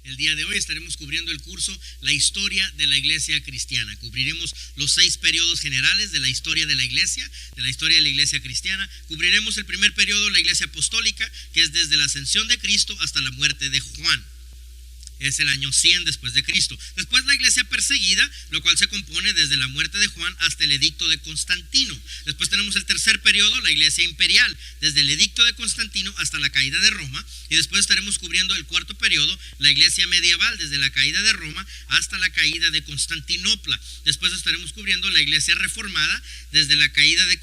El día de hoy estaremos cubriendo el curso La historia de la iglesia cristiana. Cubriremos los 6 periodos generales de la historia de la iglesia cristiana. Cubriremos el primer periodo, la iglesia apostólica, que es desde la ascensión de Cristo hasta la muerte de Juan. Es el año 100 después de Cristo. Después la iglesia perseguida, lo cual se compone desde la muerte de Juan hasta el edicto de Constantino. Después tenemos el tercer periodo, la iglesia imperial, desde el edicto de Constantino hasta la caída de Roma. Y después estaremos cubriendo el cuarto periodo, la iglesia medieval, desde la caída de Roma hasta la caída de Constantinopla. Después estaremos cubriendo la iglesia reformada, desde la caída de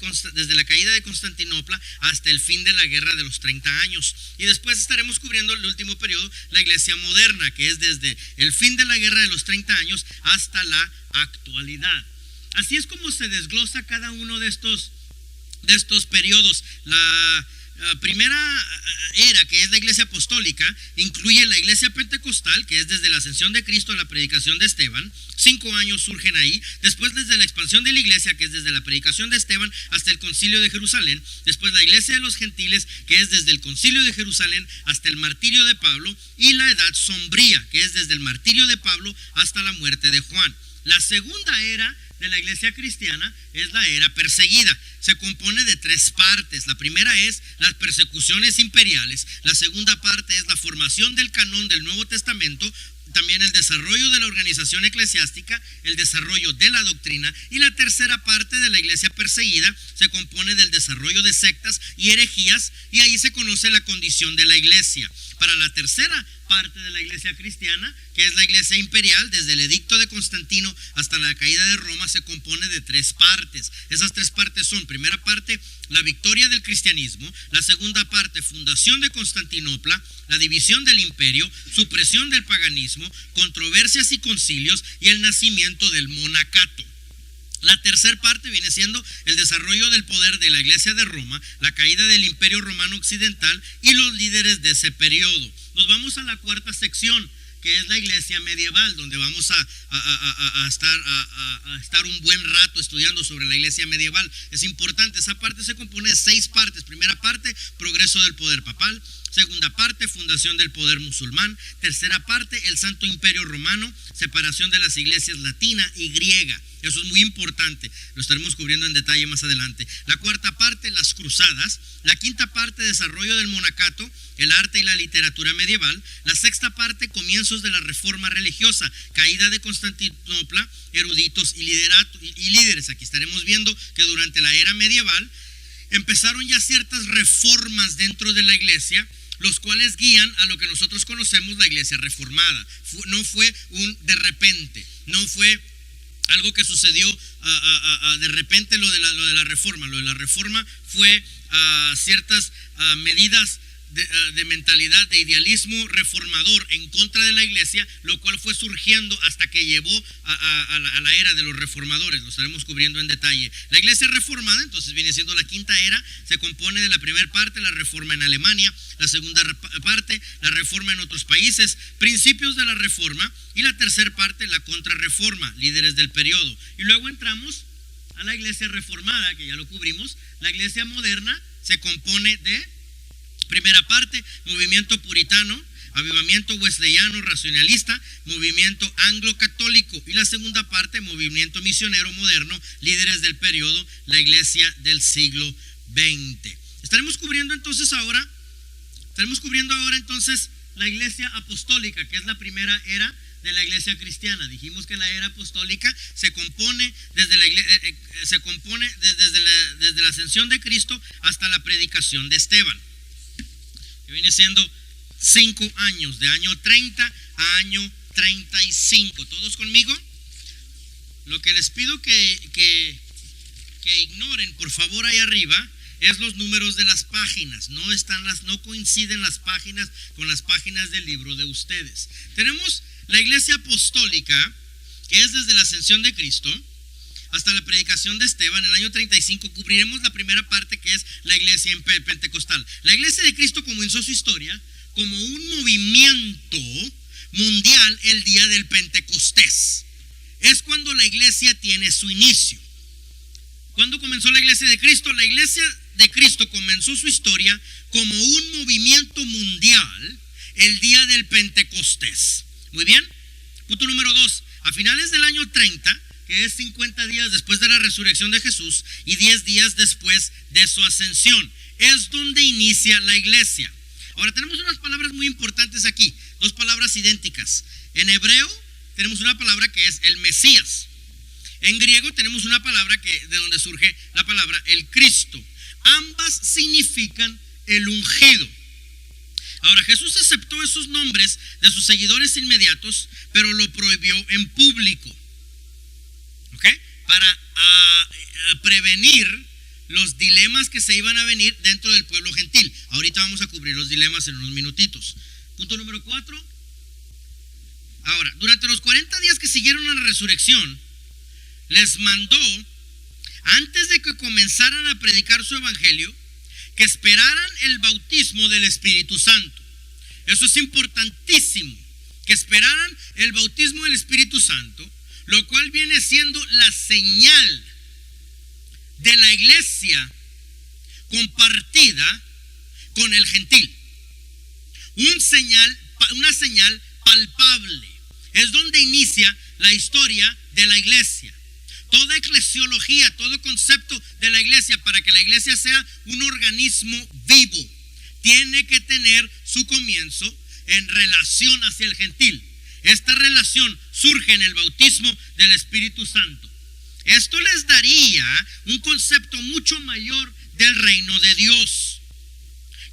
Constantinopla hasta el fin de la guerra de los 30 años. Y después estaremos cubriendo el último periodo, la iglesia moderna, que es desde el fin de la guerra de los 30 años hasta la actualidad. Así es como se desglosa cada uno de estos periodos. La primera era, que es la iglesia apostólica, incluye la iglesia pentecostal, que es desde la ascensión de Cristo a la predicación de Esteban. 5 años surgen ahí. Después desde la expansión de la iglesia, que es desde la predicación de Esteban hasta el concilio de Jerusalén. Después la iglesia de los gentiles, que es desde el concilio de Jerusalén hasta el martirio de Pablo. Y la edad sombría, que es desde el martirio de Pablo hasta la muerte de Juan. La segunda era de la iglesia cristiana es la era perseguida. Se compone de 3 partes. La primera es las persecuciones imperiales. La segunda parte es la formación del canón del Nuevo Testamento, también el desarrollo de la organización eclesiástica, el desarrollo de la doctrina. Y la tercera parte de la iglesia perseguida se compone del desarrollo de sectas y herejías, y ahí se conoce la condición de la iglesia. Para la tercera parte de la iglesia cristiana, que es la iglesia imperial, desde el edicto de Constantino hasta la caída de Roma, se compone de 3 partes. Esas 3 partes son: primera parte, la victoria del cristianismo; la segunda parte, fundación de Constantinopla; la división del imperio, supresión del paganismo, controversias y concilios, y el nacimiento del monacato. La tercera parte viene siendo el desarrollo del poder de la iglesia de Roma, la caída del imperio romano occidental y los líderes de ese periodo. Nos vamos a la cuarta sección, que es la iglesia medieval, donde vamos a estar un buen rato estudiando sobre la iglesia medieval. Es importante, esa parte se compone de 6 partes. Primera parte, progreso del poder papal; segunda parte, fundación del poder musulmán; tercera parte, el Santo Imperio Romano, separación de las iglesias latina y griega. Eso es muy importante, lo estaremos cubriendo en detalle más adelante. La cuarta parte, las cruzadas; la quinta parte, desarrollo del monacato, el arte y la literatura medieval; la sexta parte, comienzos de la reforma religiosa, caída de Constantinopla, eruditos y líderes. Aquí estaremos viendo que durante la era medieval empezaron ya ciertas reformas dentro de la iglesia, los cuales guían a lo que nosotros conocemos la iglesia reformada. No fue un de repente, no fue algo que sucedió de repente lo de la reforma. Lo de la reforma fue ciertas medidas de mentalidad, de idealismo reformador en contra de la iglesia, lo cual fue surgiendo hasta que llevó a la era de los reformadores. Lo estaremos cubriendo en detalle. La iglesia reformada, entonces, viene siendo la quinta era. Se compone de la primera parte, la reforma en Alemania; la segunda parte, la reforma en otros países, principios de la reforma; y la tercera parte, la contrarreforma, líderes del periodo. Y luego entramos a la iglesia reformada, que ya lo cubrimos. La iglesia moderna se compone de: primera parte, movimiento puritano, avivamiento wesleyano racionalista, movimiento anglo-católico; y la segunda parte, movimiento misionero moderno, líderes del periodo, la iglesia del siglo XX. Estaremos cubriendo ahora entonces la iglesia apostólica, que es la primera era de la iglesia cristiana. Dijimos que la era apostólica se compone desde la ascensión de Cristo hasta la predicación de Esteban, que viene siendo 5 años, de año 30 a año 35. ¿Todos conmigo? Lo que les pido que ignoren, por favor, ahí arriba, es los números de las páginas. No coinciden las páginas con las páginas del libro de ustedes. Tenemos la iglesia apostólica, que es desde la ascensión de Cristo hasta la predicación de Esteban. En el año 35 cubriremos la primera parte, que es la iglesia pentecostal. La iglesia de Cristo comenzó su historia como un movimiento mundial el día del Pentecostés. Es cuando la iglesia tiene su inicio. ¿Cuándo comenzó la iglesia de Cristo? La iglesia de Cristo comenzó su historia como un movimiento mundial el día del Pentecostés. Muy bien. Punto número 2. A finales del año 30, que es 50 días después de la resurrección de Jesús y 10 días después de su ascensión, es donde inicia la iglesia. Ahora tenemos unas palabras muy importantes aquí, dos palabras idénticas. En hebreo tenemos una palabra que es el Mesías. En griego tenemos una palabra de donde surge la palabra el Cristo. Ambas significan el ungido. Ahora, Jesús aceptó esos nombres de sus seguidores inmediatos, pero lo prohibió en público. ¿Ok? Para prevenir los dilemas que se iban a venir dentro del pueblo gentil. Ahorita vamos a cubrir los dilemas en unos minutitos. Punto número 4. Ahora, durante los 40 días que siguieron a la resurrección, les mandó, antes de que comenzaran a predicar su evangelio, que esperaran el bautismo del Espíritu Santo. Eso es importantísimo, que esperaran el bautismo del Espíritu Santo, lo cual viene siendo la señal de la iglesia compartida con el gentil. Una señal palpable. Es donde inicia la historia de la iglesia. Toda eclesiología, todo concepto de la iglesia, para que la iglesia sea un organismo vivo, tiene que tener su comienzo en relación hacia el gentil. Esta relación surge en el bautismo del Espíritu Santo. Esto les daría un concepto mucho mayor del reino de Dios,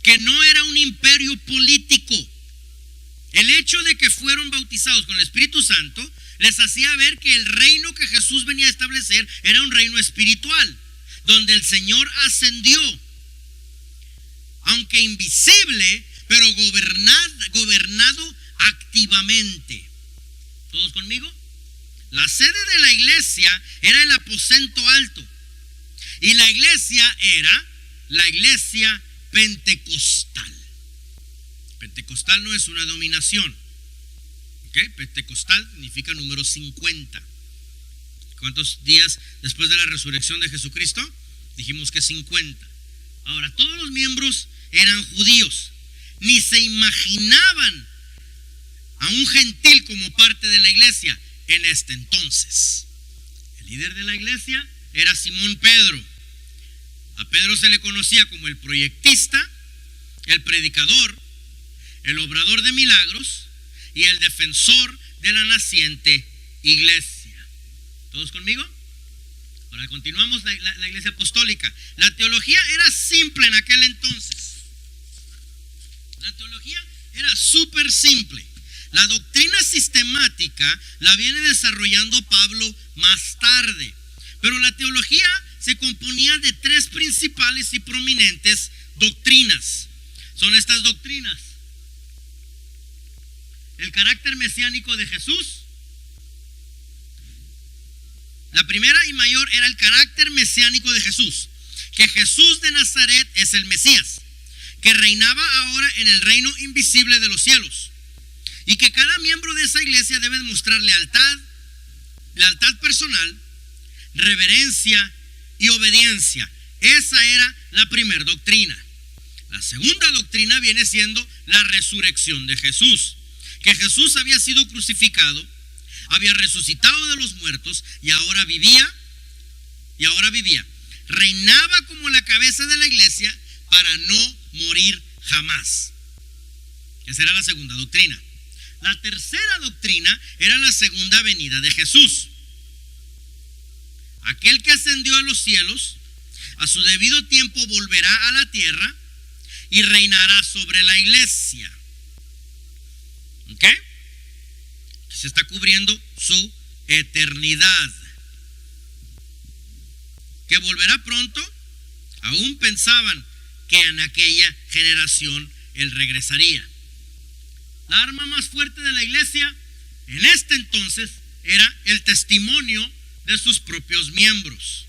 que no era un imperio político. El hecho de que fueron bautizados con el Espíritu Santo les hacía ver que el reino que Jesús venía a establecer era un reino espiritual, donde el Señor ascendió, aunque invisible, pero gobernado activamente. ¿Todos conmigo? La sede de la iglesia era el aposento alto, y la iglesia era la iglesia pentecostal. Pentecostal no es una dominación. ¿Okay? Pentecostal significa número 50. ¿Cuántos días después de la resurrección de Jesucristo? Dijimos que 50. Ahora, todos los miembros eran judíos. Ni se imaginaban a un gentil como parte de la iglesia en este entonces. El líder de la iglesia era Simón Pedro. A Pedro se le conocía como el proyectista, el predicador, el obrador de milagros y el defensor de la naciente iglesia. ¿Todos conmigo? Ahora continuamos la iglesia apostólica. La teología era simple en aquel entonces. La teología era súper simple. La doctrina sistemática la viene desarrollando Pablo más tarde. Pero la teología se componía de tres principales y prominentes doctrinas. Son estas doctrinas: el carácter mesiánico de Jesús. La primera y mayor era el carácter mesiánico de Jesús, que Jesús de Nazaret es el Mesías, que reinaba ahora en el reino invisible de los cielos, y que cada miembro de esa iglesia debe mostrar lealtad personal, reverencia y obediencia. Esa era la primera doctrina. La segunda doctrina viene siendo la resurrección de Jesús, que Jesús había sido crucificado, había resucitado de los muertos y ahora vivía. Reinaba como la cabeza de la iglesia para no morir jamás. Esa era la segunda doctrina. La tercera doctrina era la segunda venida de Jesús. Aquel que ascendió a los cielos, a su debido tiempo volverá a la tierra y reinará sobre la iglesia. ¿Ok? Se está cubriendo su eternidad. Que volverá pronto. Aún pensaban que en aquella generación Él regresaría. La arma más fuerte de la iglesia en este entonces era el testimonio de sus propios miembros.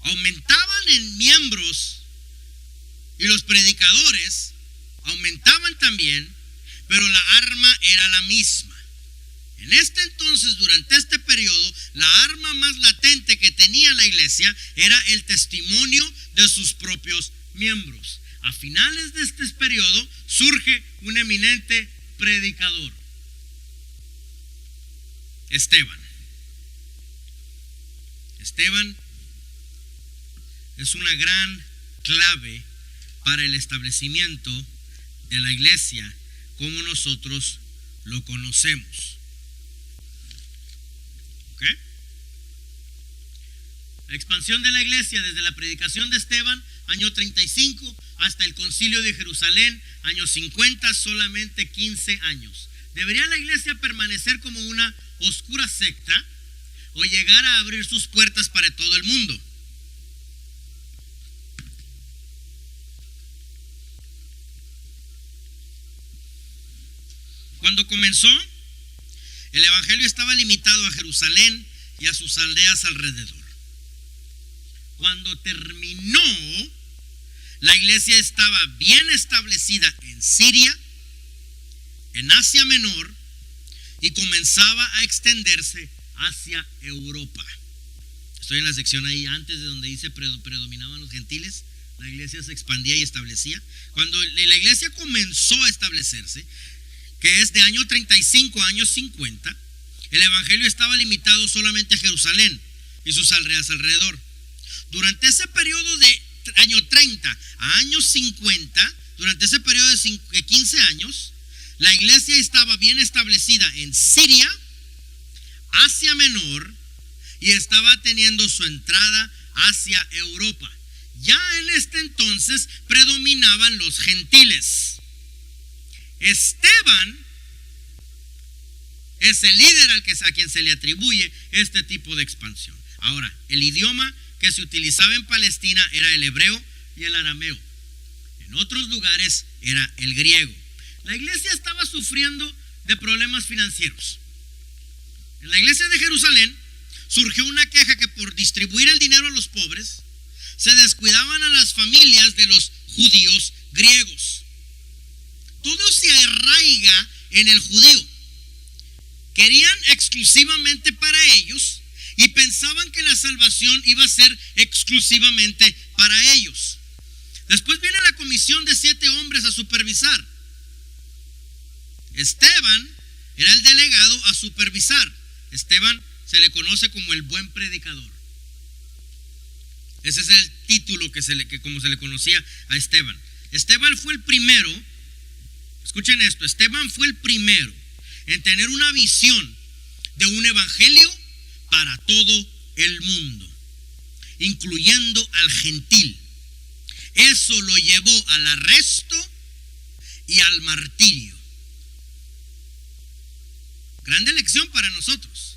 Aumentaban en miembros y los predicadores aumentaban también, pero la arma era la misma. En este entonces, durante este periodo, la arma más latente que tenía la iglesia era el testimonio de sus propios miembros. A finales de este periodo surge un eminente predicador. Esteban. Esteban es una gran clave para el establecimiento de la iglesia como nosotros lo conocemos. ¿Ok? La expansión de la iglesia desde la predicación de Esteban, año 35, hasta el concilio de Jerusalén, año 50, solamente 15 años. ¿Debería la iglesia permanecer como una oscura secta o llegar a abrir sus puertas para todo el mundo? Cuando comenzó, el evangelio estaba limitado a Jerusalén y a sus aldeas alrededor. Cuando terminó, la iglesia estaba bien establecida en Siria, en Asia Menor, y comenzaba a extenderse hacia Europa. Estoy en la sección ahí antes de donde dice predominaban los gentiles. La iglesia se expandía y establecía. Cuando la iglesia comenzó a establecerse, que es de año 35 a año 50, el evangelio estaba limitado solamente a Jerusalén y sus aldeas alrededor. Durante ese periodo de año 30 a año 50, durante ese periodo de 15 años, la iglesia estaba bien establecida en Siria, Asia Menor, y estaba teniendo su entrada hacia Europa. Ya en este entonces predominaban los gentiles. Esteban es el líder a quien se le atribuye este tipo de expansión. Ahora, el idioma que se utilizaba en Palestina era el hebreo y el arameo. En otros lugares era el griego. La iglesia estaba sufriendo de problemas financieros. En la iglesia de Jerusalén surgió una queja que por distribuir el dinero a los pobres, se descuidaban a las familias de los judíos griegos. Todo se arraiga en el judío. Querían exclusivamente para ellos y pensaban que la salvación iba a ser exclusivamente para ellos. Después viene la comisión de 7 hombres a supervisar. Esteban era el delegado a supervisar. Esteban se le conoce como el buen predicador. Ese es el título como se le conocía a Esteban. Esteban fue el primero, escuchen esto, Esteban fue el primero en tener una visión de un evangelio para todo el mundo, incluyendo al gentil. Eso lo llevó al arresto y al martirio. Grande lección para nosotros,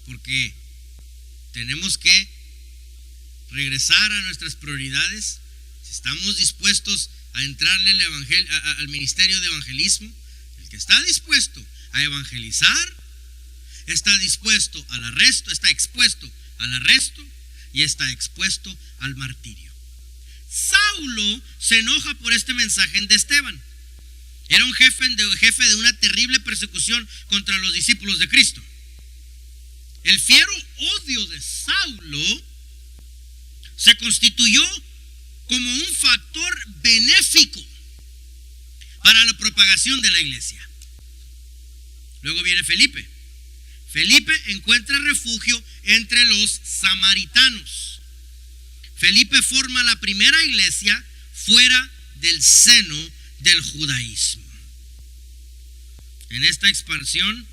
porque tenemos que regresar a nuestras prioridades. Si estamos dispuestos a entrarle al ministerio de evangelismo, el que está dispuesto a evangelizar está dispuesto al arresto, está expuesto al arresto y está expuesto al martirio. Saulo se enoja por este mensaje de Esteban. Era un jefe de una terrible persecución contra los discípulos de Cristo. El fiero odio de Saulo se constituyó como un factor benéfico para la propagación de la iglesia. Luego viene Felipe. Felipe encuentra refugio entre los samaritanos. Felipe forma la primera iglesia fuera del seno del judaísmo. En esta expansión,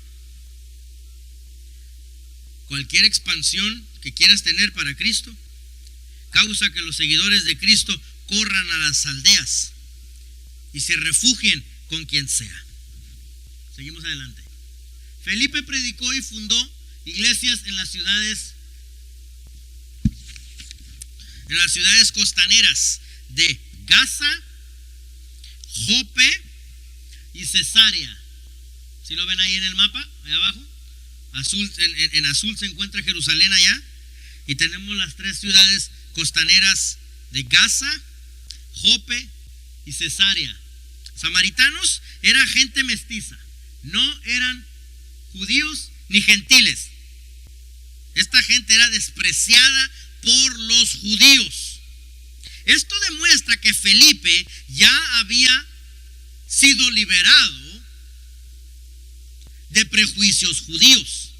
cualquier expansión que quieras tener para Cristo, causa que los seguidores de Cristo corran a las aldeas y se refugien con quien sea. Seguimos adelante. Felipe predicó y fundó iglesias en las ciudades costaneras de Gaza, Jope y Cesarea. ¿Sí lo ven ahí en el mapa? Ahí abajo. En azul se encuentra Jerusalén allá. Y tenemos las 3 ciudades costaneras de Gaza, Jope y Cesarea. Samaritanos era gente mestiza. No eran judíos ni gentiles. Esta gente era despreciada por los judíos. Esto demuestra que Felipe ya había sido liberado de prejuicios judíos.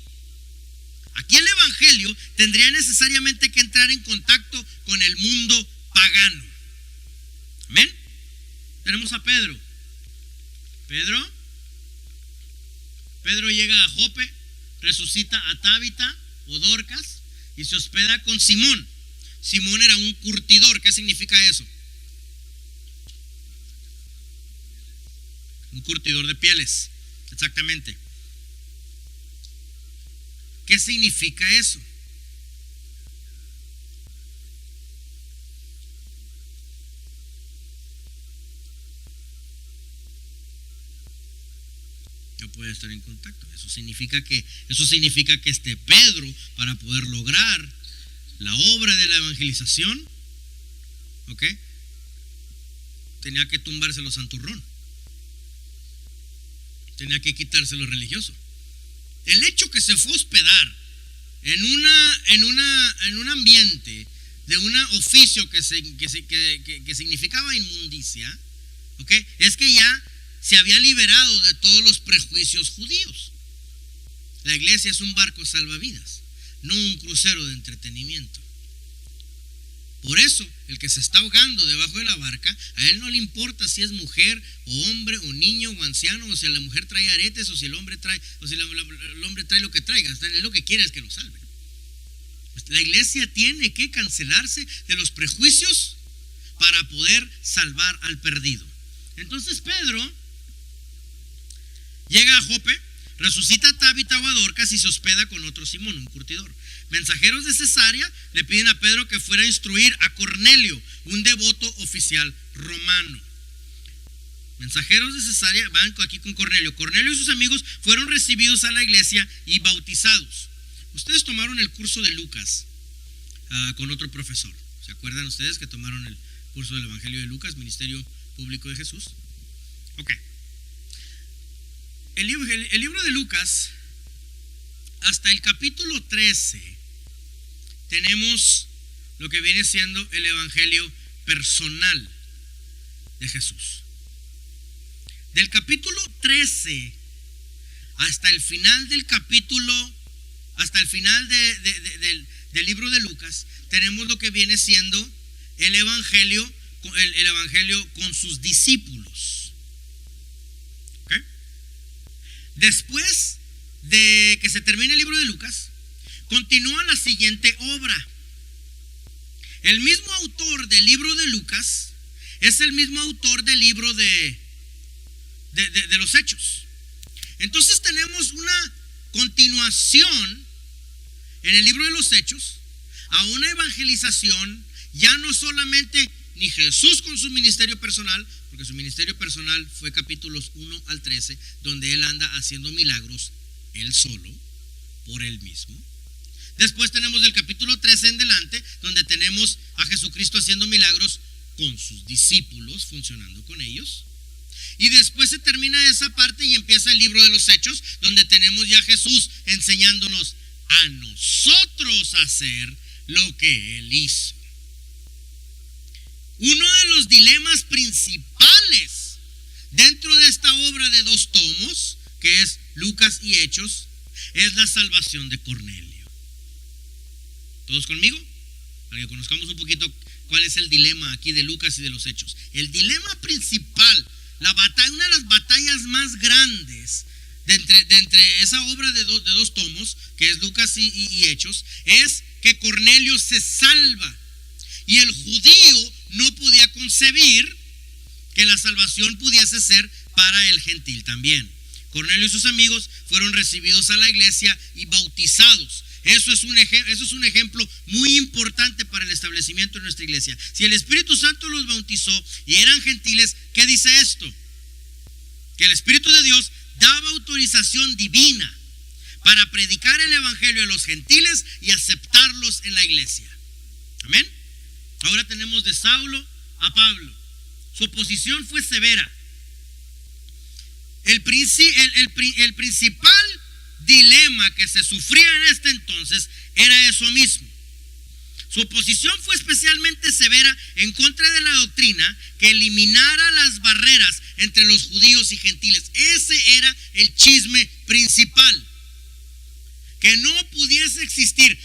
Aquí el evangelio tendría necesariamente que entrar en contacto con el mundo pagano. ¿Amén? Tenemos a Pedro. Pedro llega a Jope, resucita a Tabita o Dorcas y se hospeda con Simón. Simón era un curtidor. ¿Qué significa eso? Un curtidor de pieles, exactamente. ¿Qué significa eso? No puede estar en contacto. Eso significa que Pedro, para poder lograr la obra de la evangelización, ¿ok?, tenía que tumbárselo santurrón. Tenía que quitarse lo religioso. El hecho que se fue a hospedar en un ambiente de un oficio que significaba inmundicia, ¿ok?, es que ya se había liberado de todos los prejuicios judíos. La iglesia es un barco salvavidas, no un crucero de entretenimiento. Por eso, el que se está ahogando debajo de la barca, a él no le importa si es mujer o hombre o niño o anciano, o si la mujer trae aretes, o si el hombre trae, o si el hombre trae lo que traiga. Él lo que quiere es que lo salven. La iglesia tiene que cancelarse de los prejuicios para poder salvar al perdido. Entonces Pedro llega a Jope, resucita a Tabita o a Dorcas y se hospeda con otro Simón, un curtidor. Mensajeros de Cesarea le piden a Pedro que fuera a instruir a Cornelio, un devoto oficial romano. Mensajeros de Cesarea van aquí con Cornelio. Cornelio y sus amigos fueron recibidos a la iglesia y bautizados. Ustedes tomaron el curso de Lucas con otro profesor. ¿Se acuerdan ustedes que tomaron el curso del Evangelio de Lucas, Ministerio Público de Jesús? Ok. El libro de Lucas, hasta el capítulo 13, tenemos lo que viene siendo el evangelio personal de Jesús. Del capítulo 13 hasta el final del capítulo, hasta el final del libro de Lucas, tenemos lo que viene siendo el evangelio con sus discípulos. ¿Ok? Después de que se termine el libro de Lucas, continúa la siguiente obra. El mismo autor del libro de Lucas es el mismo autor del libro de los Hechos. Entonces tenemos una continuación en el libro de los Hechos a una evangelización, ya no solamente ni Jesús con su ministerio personal, porque su ministerio personal fue capítulos 1 al 13, donde él anda haciendo milagros él solo, por él mismo. Después tenemos del capítulo 13 en delante, donde tenemos a Jesucristo haciendo milagros con sus discípulos, funcionando con ellos. Y después se termina esa parte y empieza el libro de los Hechos, donde tenemos ya a Jesús enseñándonos a nosotros a hacer lo que él hizo. Uno de los dilemas principales dentro de esta obra de 2 tomos, que es Lucas y Hechos, es la salvación de Cornelio. ¿Todos conmigo? Para que conozcamos un poquito cuál es el dilema aquí de Lucas y de los Hechos. El dilema principal, una de las batallas más grandes de entre esa obra de 2 tomos, que es Lucas y Hechos, es que Cornelio se salva. Y el judío no podía concebir que la salvación pudiese ser para el gentil también. Cornelio y sus amigos fueron recibidos a la iglesia y bautizados. Eso es un ejemplo muy importante para el establecimiento de nuestra iglesia. Si el Espíritu Santo los bautizó y eran gentiles, ¿qué dice esto? Que el Espíritu de Dios daba autorización divina para predicar el evangelio a los gentiles y aceptarlos en la iglesia. Amén. Ahora tenemos de Saulo a Pablo. Su oposición fue severa. El principal dilema que se sufría en este entonces era eso mismo. Su oposición fue especialmente severa en contra de la doctrina que eliminara las barreras entre los judíos y gentiles. Ese era el chisme principal. Que no pudiese existir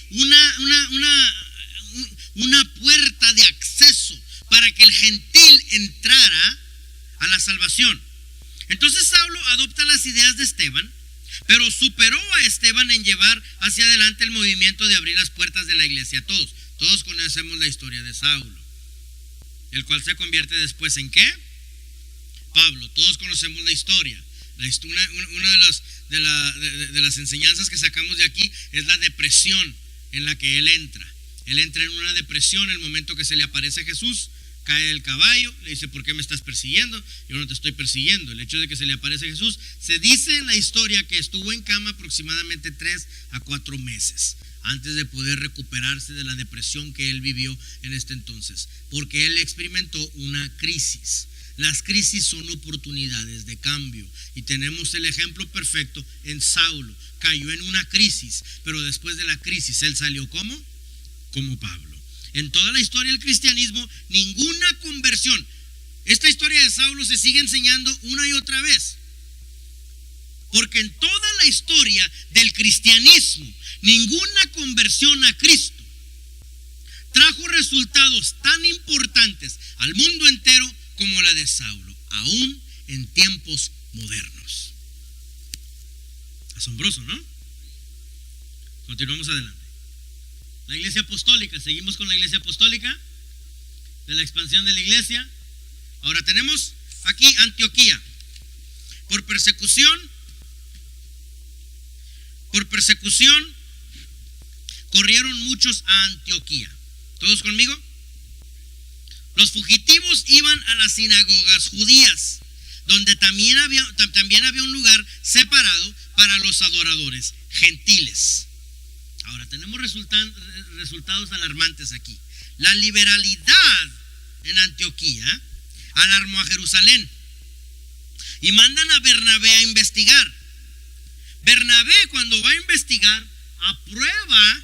una puerta de acceso para que el gentil entrara a la salvación. Entonces Saulo adopta las ideas de Esteban, pero superó a Esteban en llevar hacia adelante el movimiento de abrir las puertas de la iglesia. Todos conocemos la historia de Saulo, el cual se convierte después ¿en qué? Pablo. Todos conocemos la historia. Una de las enseñanzas que sacamos de aquí es la depresión en la que él entra. Él entra en una depresión en el momento que se le aparece Jesús, cae del caballo, le dice: ¿por qué me estás persiguiendo? Yo no te estoy persiguiendo. El hecho de que se le aparece Jesús, se dice en la historia que estuvo en cama aproximadamente 3 a 4 meses antes de poder recuperarse de la depresión que él vivió en este entonces, porque él experimentó una crisis. Las crisis son oportunidades de cambio y tenemos el ejemplo perfecto en Saulo. Cayó en una crisis, pero después de la crisis él salió como Pablo. En toda la historia del cristianismo, ninguna conversión. Esta historia de Saulo se sigue enseñando una y otra vez, porque en toda la historia del cristianismo, ninguna conversión a Cristo trajo resultados tan importantes al mundo entero como la de Saulo, aún en tiempos modernos. Asombroso, ¿no? Continuamos adelante. La iglesia apostólica, seguimos con la iglesia apostólica, de la expansión de la iglesia. Ahora tenemos aquí Antioquía. Por persecución, corrieron muchos a Antioquía. ¿Todos conmigo? Los fugitivos iban a las sinagogas judías, donde también había un lugar separado para los adoradores gentiles. Ahora tenemos resultados alarmantes aquí. La liberalidad en Antioquía alarmó a Jerusalén y mandan a Bernabé a investigar. Bernabé, cuando va a investigar, aprueba,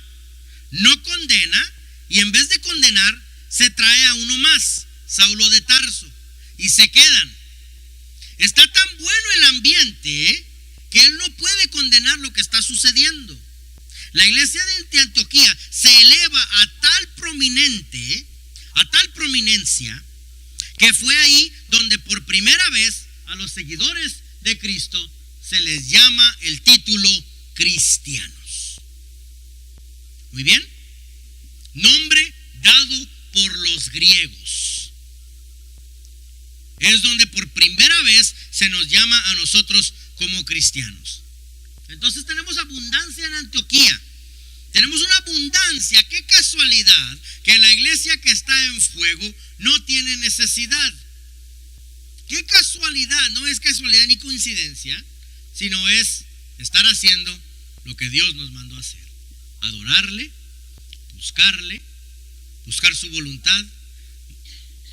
no condena, y en vez de condenar se trae a uno más, Saulo de Tarso, y se quedan. Está tan bueno el ambiente que él no puede condenar lo que está sucediendo. La iglesia de Antioquía se eleva a tal prominencia, que fue ahí donde por primera vez a los seguidores de Cristo se les llama el título cristianos. Muy bien. Nombre dado por los griegos. Es donde por primera vez se nos llama a nosotros como cristianos. Entonces tenemos abundancia en Antioquía. Tenemos una abundancia. Qué casualidad que la iglesia que está en fuego no tiene necesidad. Qué casualidad. No es casualidad ni coincidencia, sino es estar haciendo lo que Dios nos mandó a hacer: adorarle, buscar su voluntad,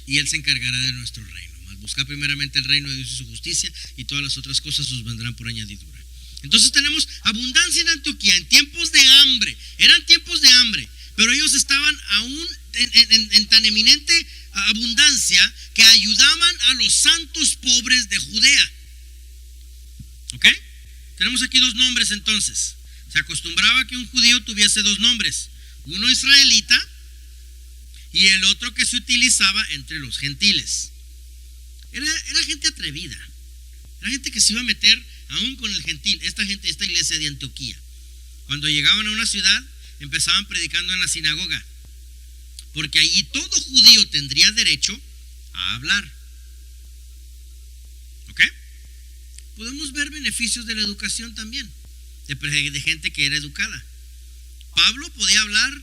y Él se encargará de nuestro reino. Mas buscar primeramente el reino de Dios y su justicia, y todas las otras cosas os vendrán por añadidura. Entonces tenemos abundancia en Antioquía en tiempos de hambre. Eran tiempos de hambre, pero ellos estaban aún en tan eminente abundancia que ayudaban a los santos pobres de Judea. ¿Ok? Tenemos aquí 2 nombres entonces. Se acostumbraba que un judío tuviese 2 nombres: uno israelita y el otro que se utilizaba entre los gentiles. Era gente atrevida, era gente que se iba a meter aún con el gentil. Esta iglesia de Antioquía, cuando llegaban a una ciudad, empezaban predicando en la sinagoga, porque allí todo judío tendría derecho a hablar. ¿Ok? Podemos ver beneficios de la educación también, de gente que era educada. Pablo podía hablar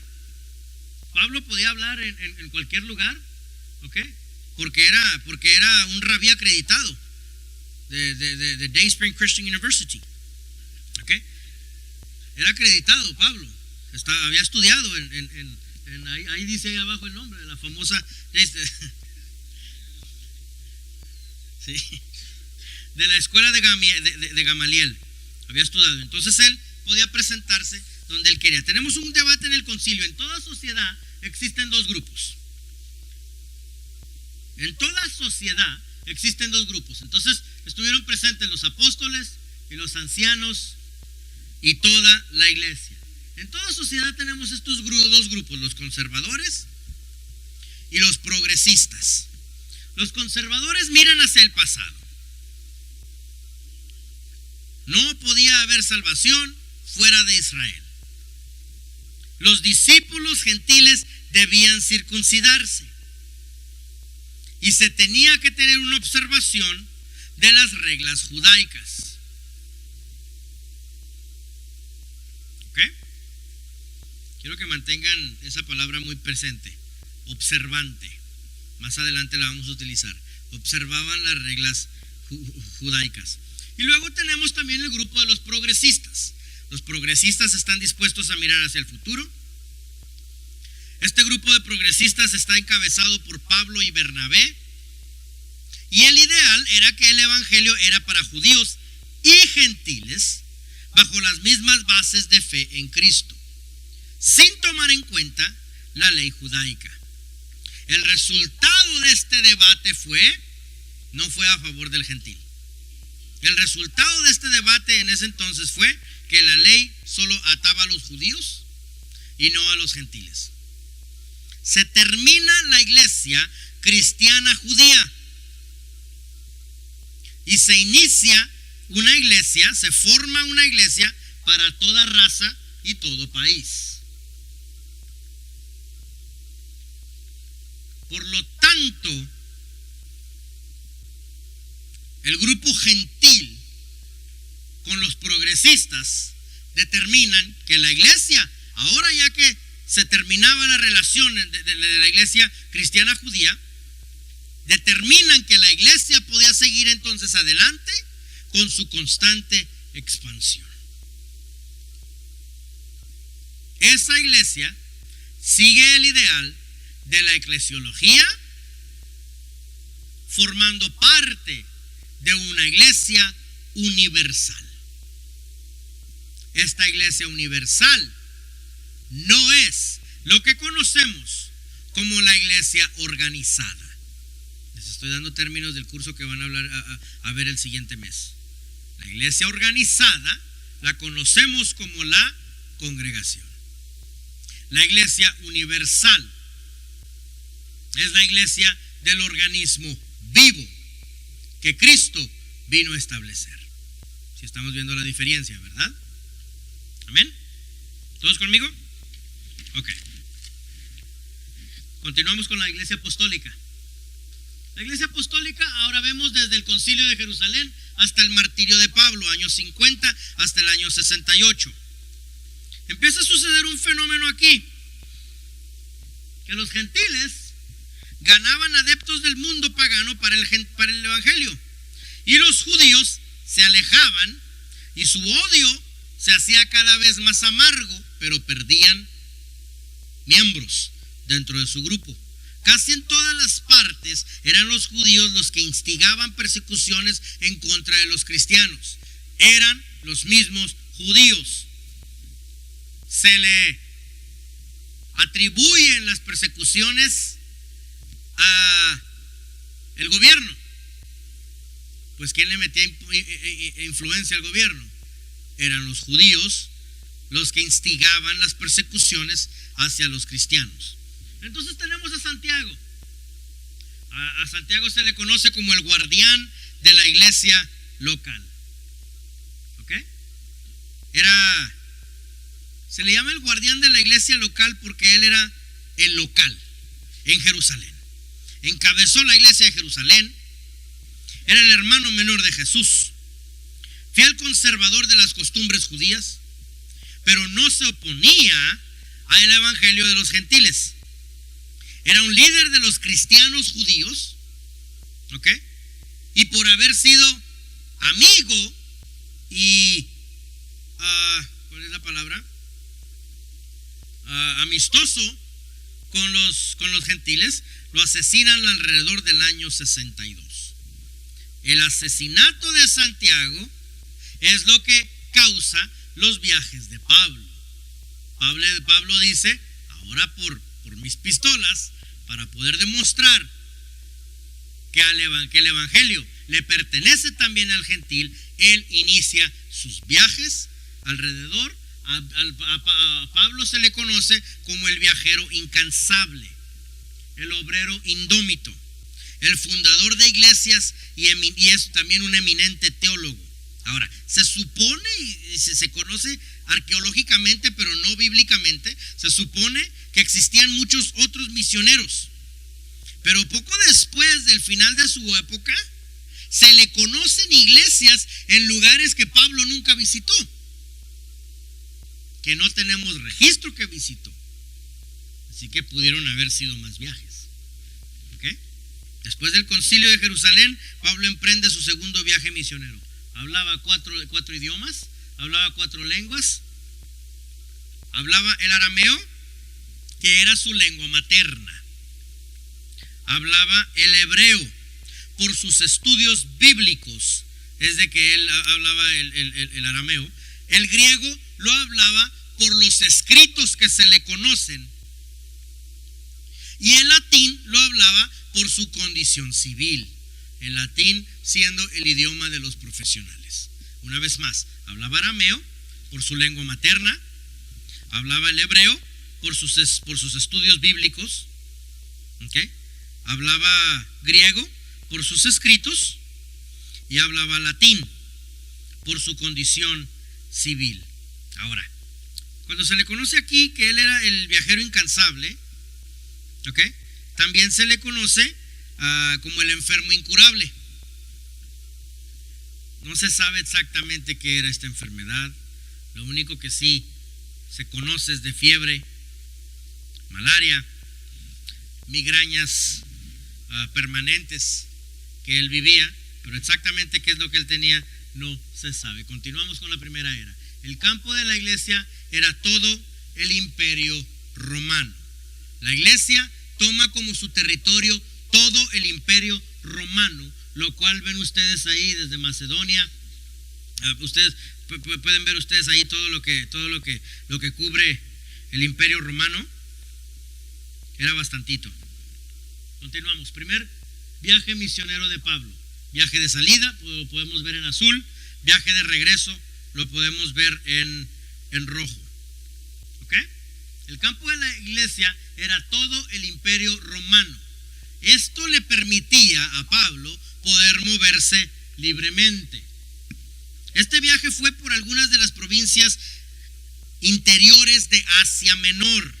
en cualquier lugar, ¿ok? Porque era un rabí acreditado de Dayspring Christian University, ¿ok? Era acreditado Pablo. Había estudiado ahí dice ahí abajo el nombre de la famosa sí, de la escuela de Gamaliel. Había estudiado. Entonces él podía presentarse donde él quería. Tenemos un debate en el concilio. En toda sociedad existen 2 grupos. En toda sociedad existen dos grupos. Entonces estuvieron presentes los apóstoles y los ancianos y toda la iglesia. En toda sociedad tenemos estos dos grupos, los conservadores y los progresistas. Los conservadores miran hacia el pasado. No podía haber salvación fuera de Israel. Los discípulos gentiles debían circuncidarse y se tenía que tener una observación de las reglas judaicas. ¿Ok? Quiero que mantengan esa palabra muy presente, observante. Más adelante la vamos a utilizar. Observaban las reglas judaicas. Y luego tenemos también el grupo de los progresistas. Los progresistas están dispuestos a mirar hacia el futuro. Este grupo de progresistas está encabezado por Pablo y Bernabé. Y el ideal era que el evangelio era para judíos y gentiles bajo las mismas bases de fe en Cristo, sin tomar en cuenta la ley judaica. El resultado de este debate no fue a favor del gentil. El resultado de este debate en ese entonces fue que la ley solo ataba a los judíos y no a los gentiles. Se termina la iglesia cristiana judía y se inicia una iglesia, se forma una iglesia para toda raza y todo país. Por lo tanto, el grupo gentil con los progresistas determinan que la iglesia, ahora ya que se terminaba la relación de la iglesia cristiana judía, determinan que la iglesia podía seguir entonces adelante con su constante expansión. Esa iglesia sigue el ideal de la eclesiología, formando parte de una iglesia universal. Esta iglesia universal no es lo que conocemos como la iglesia organizada. Les estoy dando términos del curso que van a hablar a ver el siguiente mes. La iglesia organizada la conocemos como la congregación. La iglesia universal es la iglesia del organismo vivo que Cristo vino a establecer. Si estamos viendo la diferencia, ¿verdad? ¿Amén? ¿Todos conmigo? Ok. Continuamos con la iglesia apostólica. La iglesia apostólica ahora vemos desde el concilio de Jerusalén hasta el martirio de Pablo, año 50 hasta el año 68. Empieza a suceder un fenómeno aquí, que los gentiles ganaban adeptos del mundo pagano para el evangelio, y los judíos se alejaban y su odio se hacía cada vez más amargo, pero perdían miembros dentro de su grupo. Casi en todas las partes eran los judíos los que instigaban persecuciones en contra de los cristianos. Eran los mismos judíos. Se le atribuyen las persecuciones a el gobierno. Pues ¿quién le metía influencia al gobierno? Eran los judíos los que instigaban las persecuciones hacia los cristianos. Entonces tenemos a Santiago. A Santiago se le conoce como el guardián de la iglesia local. ¿Ok? Se le llama el guardián de la iglesia local porque él era el local en Jerusalén. Encabezó la iglesia de Jerusalén. Era el hermano menor de Jesús, fiel conservador de las costumbres judías, pero no se oponía al evangelio de los gentiles. Era un líder de los cristianos judíos, ¿ok? Y por haber sido amigo y, ¿cuál es la palabra? Amistoso con los gentiles, lo asesinan alrededor del año 62. El asesinato de Santiago es lo que causa los viajes de Pablo. Pablo dice, ahora por mis pistolas, para poder demostrar que el evangelio le pertenece también al gentil, él inicia sus viajes alrededor. A Pablo se le conoce como el viajero incansable, el obrero indómito, el fundador de iglesias y es también un eminente teólogo. Ahora, se supone y se conoce arqueológicamente, pero no bíblicamente, se supone que existían muchos otros misioneros. Pero poco después del final de su época, se le conocen iglesias en lugares que Pablo nunca visitó, que no tenemos registro que visitó. Así que pudieron haber sido más viajes. ¿Okay? Después del concilio de Jerusalén, Pablo emprende su segundo viaje misionero. Hablaba cuatro idiomas, hablaba 4 lenguas, hablaba el arameo, que era su lengua materna, hablaba el hebreo por sus estudios bíblicos, es de que él hablaba el arameo. El griego lo hablaba por los escritos que se le conocen, y el latín lo hablaba por su condición civil, el latín siendo el idioma de los profesionales. Una vez más, hablaba arameo por su lengua materna, hablaba el hebreo por sus estudios bíblicos, ¿okay? Hablaba griego por sus escritos y hablaba latín por su condición civil. Ahora, cuando se le conoce aquí que él era el viajero incansable, ¿okay? También se le conoce como el enfermo incurable. No se sabe exactamente qué era esta enfermedad. Lo único que sí se conoce es de fiebre, malaria, migrañas permanentes que él vivía, pero exactamente qué es lo que él tenía no se sabe. Continuamos con la primera era. El campo de la iglesia era todo el imperio romano. La iglesia toma como su territorio todo el imperio romano, lo cual ven ustedes ahí desde Macedonia. Ustedes pueden ver ustedes ahí todo lo que cubre el imperio romano. Era bastantito. Continuamos. Primer viaje misionero de Pablo. Viaje de salida, lo podemos ver en azul. Viaje de regreso, lo podemos ver en rojo. ¿Ok? El campo de la iglesia era todo el imperio romano. Esto le permitía a Pablo poder moverse libremente. Este viaje fue por algunas de las provincias interiores de Asia Menor.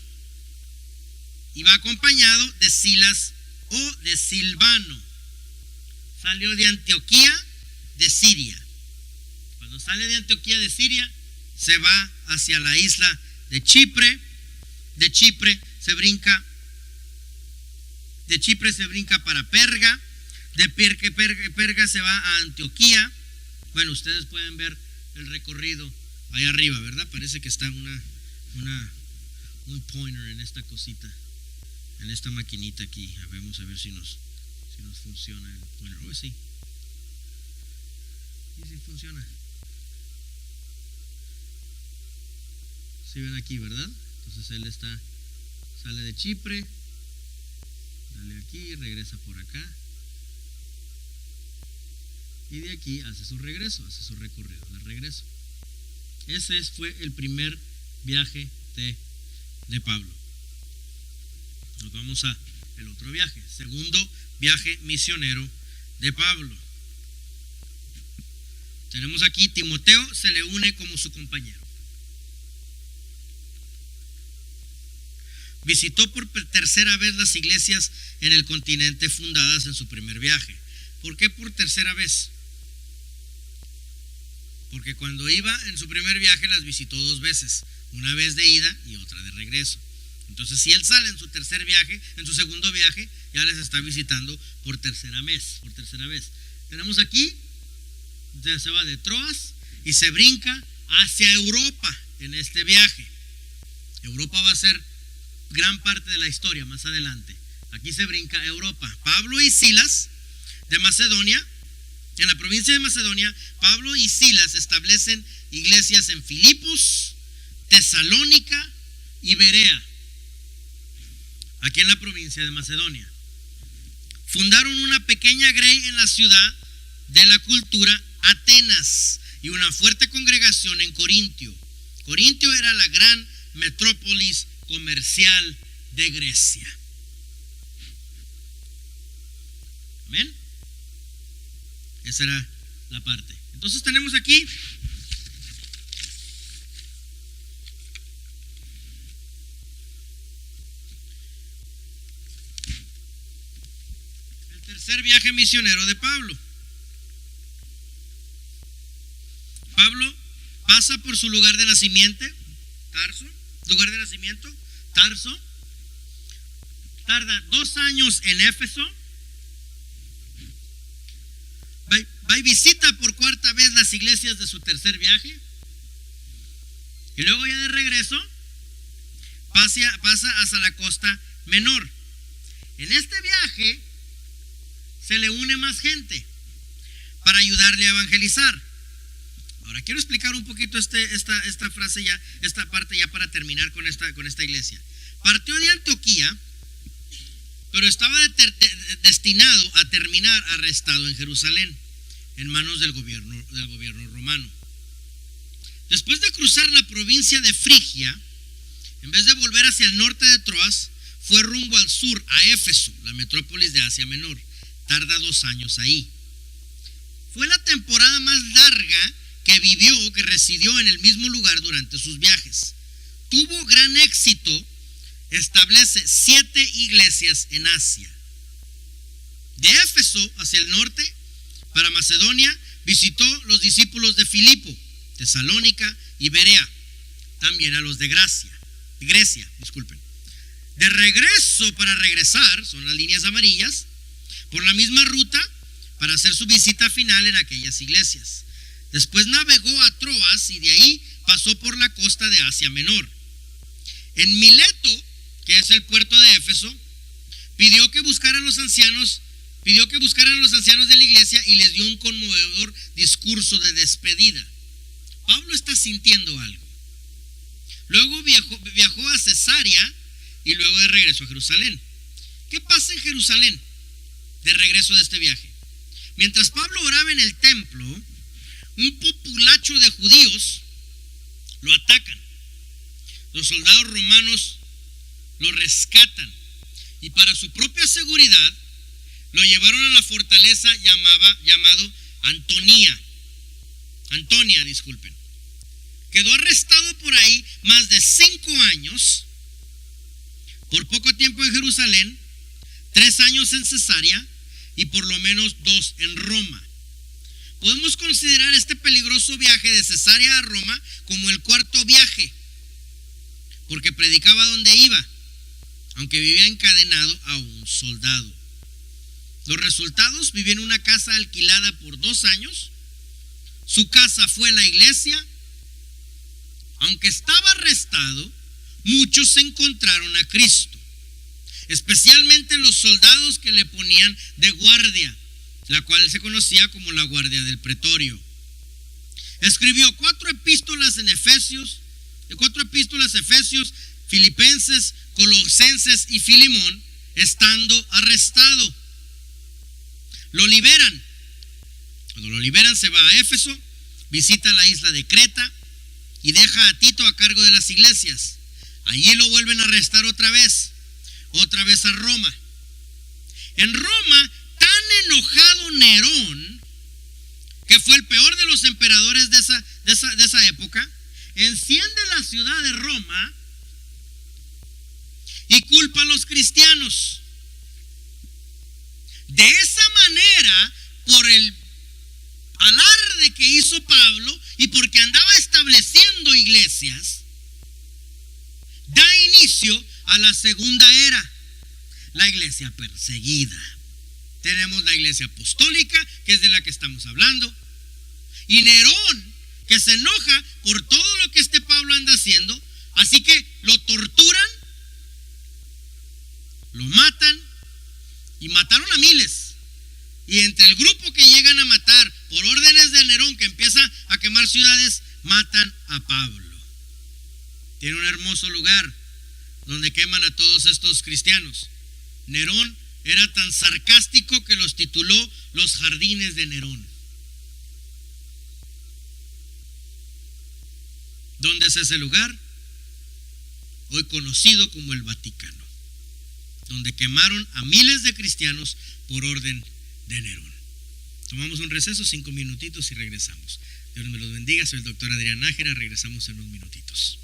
Iba acompañado de Silas o de Silvano. Salió de Antioquía de Siria. Cuando sale de Antioquía de Siria, se va hacia la isla de Chipre. De Chipre se brinca para Perga. De Perga se va a Antioquía. Bueno, ustedes pueden ver el recorrido ahí arriba, ¿verdad? Parece que está un pointer en esta cosita, en esta maquinita aquí. Vamos a ver si nos funciona el pointer. Oh, sí. Sí funciona. ¿Sí ven aquí, verdad? Entonces él sale de Chipre, sale aquí, regresa por acá, y de aquí hace su recorrido de regreso. Ese fue el primer viaje de Pablo. Nos vamos a el otro viaje, segundo viaje misionero de Pablo. Tenemos aquí Timoteo, se le une como su compañero. Visitó por tercera vez las iglesias en el continente fundadas en su primer viaje. ¿Por qué por tercera vez? Porque cuando iba en su primer viaje las visitó 2 veces, una vez de ida y otra de regreso. Entonces, si él sale en su tercer viaje, en su segundo viaje, ya les está visitando por tercera vez. Tenemos aquí, se va de Troas y se brinca hacia Europa en este viaje. Europa va a ser gran parte de la historia más adelante. Aquí se brinca a Europa. Pablo y Silas de Macedonia, en la provincia de Macedonia, Pablo y Silas establecen iglesias en Filipos, Tesalónica y Berea, aquí en la provincia de Macedonia. fundaron una pequeña grey en la ciudad de la cultura, Atenas, y una fuerte congregación en Corintio. Corintio era la gran metrópolis comercial de Grecia. Amén. Esa era la parte. Entonces tenemos aquí el tercer viaje misionero de Pablo. Pablo pasa por su lugar de nacimiento, Tarso, tarda 2 años en Éfeso, va y visita por cuarta vez las iglesias de su tercer viaje, y luego ya de regreso pasa hacia la costa menor. En este viaje se le une más gente para ayudarle a evangelizar. Ahora quiero explicar un poquito esta frase ya, esta parte ya para terminar con esta iglesia. Partió de Antioquía, pero estaba destinado a terminar arrestado en Jerusalén, en manos del gobierno romano. Después de cruzar la provincia de Frigia, en vez de volver hacia el norte de Troas, fue rumbo al sur, a Éfeso, la metrópolis de Asia Menor. Tarda 2 años ahí. Fue la temporada más larga que residió en el mismo lugar durante sus viajes. Tuvo gran éxito, establece 7 iglesias en Asia. De Éfeso hacia el norte, para Macedonia, visitó los discípulos de Filipo, Tesalónica y Berea, también a los de Grecia. De regreso, para regresar, son las líneas amarillas, por la misma ruta para hacer su visita final en aquellas iglesias. Después navegó a Troas y de ahí pasó por la costa de Asia Menor. En Mileto, que es el puerto de Éfeso, pidió que buscaran los ancianos de la iglesia y les dio un conmovedor discurso de despedida. Pablo está sintiendo algo. Luego viajó a Cesarea y luego de regreso a Jerusalén. ¿Qué pasa en Jerusalén de regreso de este viaje? Mientras Pablo oraba en el templo, un populacho de judíos lo atacan. Los soldados romanos lo rescatan y para su propia seguridad lo llevaron a la fortaleza llamado Antonia. Quedó arrestado por ahí más de 5 años, por poco tiempo en Jerusalén, 3 años en Cesarea y por lo menos 2 en Roma. Podemos considerar este peligroso viaje de Cesarea a Roma como el 4º viaje, porque predicaba donde iba, aunque vivía encadenado a un soldado. Los resultados: vivió en una casa alquilada por 2 años. Su casa fue la iglesia. Aunque estaba arrestado, muchos encontraron a Cristo, especialmente los soldados que le ponían de guardia, la cual se conocía como la guardia del pretorio. Escribió 4 epístolas Efesios, Filipenses, Colosenses y Filemón, estando arrestado. Lo liberan. Cuando lo liberan, se va a Éfeso, visita la isla de Creta y deja a Tito a cargo de las iglesias. Allí lo vuelven a arrestar otra vez a Roma. En Roma, tan enojado Nerón, que fue el peor de los emperadores de esa época, enciende la ciudad de Roma y culpa a los cristianos. De esa manera, por el alarde que hizo Pablo y porque andaba estableciendo iglesias, da inicio a la segunda era, la iglesia perseguida. Tenemos la iglesia apostólica, que es de la que estamos hablando, y Nerón, que se enoja por todo lo que Pablo anda haciendo, así que lo torturan, lo matan, y mataron a miles. Y entre el grupo que llegan a matar por órdenes de Nerón, que empieza a quemar ciudades, matan a Pablo. Tiene un hermoso lugar donde queman a todos estos cristianos. Nerón Era tan sarcástico que los tituló Los Jardines de Nerón. ¿Dónde es ese lugar? Hoy conocido como el Vaticano, donde quemaron a miles de cristianos por orden de Nerón. Tomamos un receso, 5 minutitos y regresamos. Dios me los bendiga. Soy el doctor Adrián Nájera. Regresamos en unos minutitos.